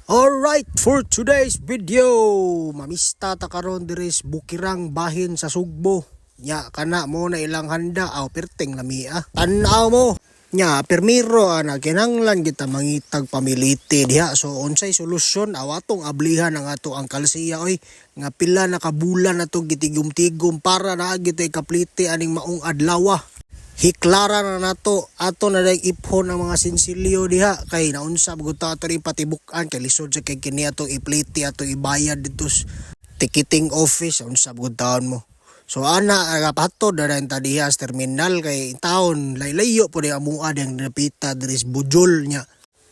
Alright, for today's video, mamista ta karon diris Bukirang bahin sa Sugbo. Nya kana mo na ilang handa aw perting lamia. Tanaw mo. Nya permiro ana kinanglan kita mangitag pamiliti diha. So unsay solusyon awatong ablihan ang ato ang kalsiya oy nga pila na kabulan nato gitigum-tigum para naagi tay kapliti aning maong adlaw. Hiklara na nato ato na dag iphon ang mga sinsilyo diha kay naunsa buta ato rin patibukan kay lisod sa kay kini ato ipliti ato ibayad dito ticketing office unsa buta mo. So ana pato dadan ta diha sa terminal kay taon laylayo po di amuad ang napita diris Bujol nya.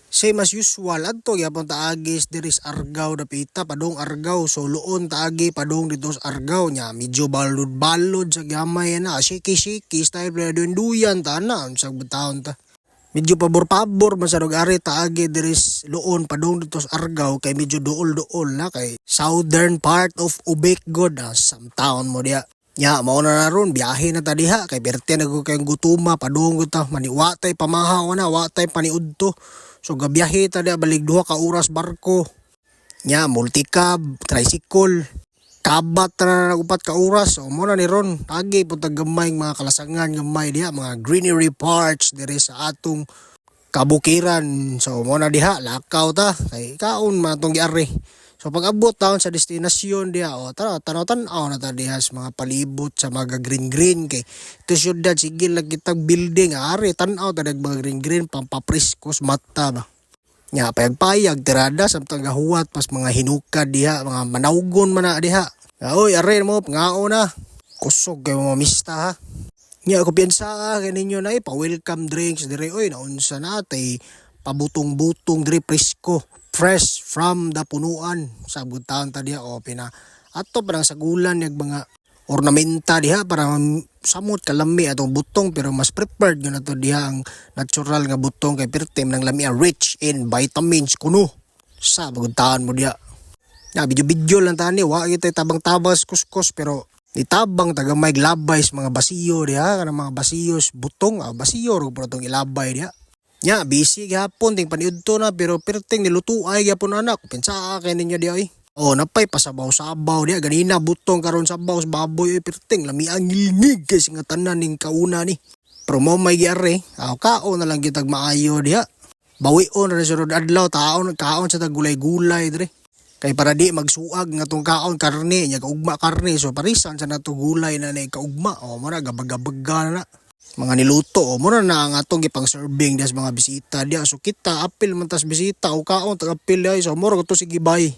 Same as usual adto gyapon taagis diris Argao dapita padong Argao so luon taagi padong dito sa Argao nya medyo balod-balod sa gamay na shiki-shiki style duyan ta na sa butaon ta. Medyo pabor-pabor masadog ari taagi diris luon padong dito sa Argao kay medyo duol-duol na kay southern part of Ubekgod some town mo dia. Nya mao na ron biyahe na ta diha kay berte na ko kay gutuma padung ta maniwatay pamahaw na watay paniudto. So gabiyahe ta diha balik 2 ka oras barko. Nya multicab, tricycle, kabat na nagupat ka oras. So mo na ni ron agi pud gamay mga kalasangan gamay diha mga greenery parks diri sa atong kabukiran. So mo na diha lakaw ta kay kaon matong giari. So pag abot taon sa destinasyon diha o tara tanaw-tanaw na ta diha sa mga palibot sa mga green kay ito syudad sige lang kitag building ari tanaw ta dag mga green pampapriskos mata ba. Nya payag tirada samtang gahuwat pas mga hinukad diha mga manawgon man na diha. Oy ari mo ngao na kusog kay mo mista ha. Nya ako piensa kay ninyo na pa welcome drinks dire oy naunsa na tay pabutong-butong dire presko. Fresh from the punuan sa butaon ta diha o pina ato parang sagulan yung mga ornamenta diha para samot kalami atong butong pero mas prepared yun ato diha ang natural nga butong kay pertem ng lami rich in vitamins kuno sa butaon mo diha. Na video lang tani wa kita tabang-tabas kuskus pero nitabang tagamay glabay sa mga basiyo diha kana mga basiyos butong basiyo ro pro tong ilabay diha. Nya busy gihapon ting paniudto na pero perting nilutuay gyapon anak pensa kay ninyo di ay. Oh napay pasabaw-sabaw diha ganina butong karon sabaw sa baboy perting lami ang ngilingig kay nga tanan ning kauna ni. Pero mo may giare kaon na lang gitag maayo diha. Bawion ra sunod adlaw taon kaon sa tagulay-gulay dire. Kay para di magsuag nga tong kaon karne nya kaugma karne so parisan sa nato gulay na nay kaugma o mo na gabag-gabag na. Mga niluto o muna na ang atong gipang serving des mga bisita dia so kita apil man tas bisita o kaon tag apil ay so mura ko to sige bay.